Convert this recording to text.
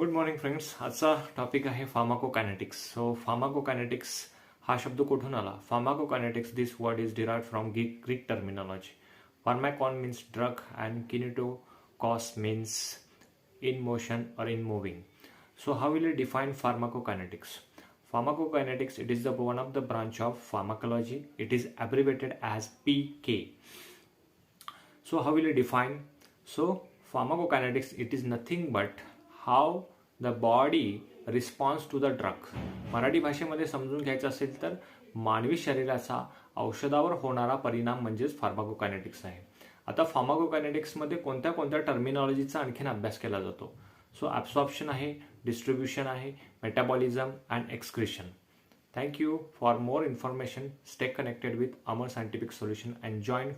Good morning friends. आजचा topic आहे pharmacokinetics. So pharmacokinetics हा शब्द कुठून आला? Pharmacokinetics, this word is derived from Greek terminology. Pharmakon means drug and kinetikos means in motion or in moving. So how will you define pharmacokinetics? Pharmacokinetics, it is the one of the branch of pharmacology. It is abbreviated as PK. So how will you define? So pharmacokinetics, it is nothing but how the body responds to the drug. Marathi भाषेमध्ये समजून घ्यायचं असेल तर मानवी शरीराचा औषधावर होणारा परिणाम म्हणजेच फार्माकोकायनेटिक्स आहे. आता फार्माकोकायनेटिक्समध्ये कोणत्या कोणत्या टर्मिनॉलॉजीचा आणखीन अभ्यास केला जातो? सो ॲब्सॉर्प्शन आहे, डिस्ट्रीब्युशन आहे, metabolism and excretion. Thank you. For more information, stay connected with Amar scientific solution and join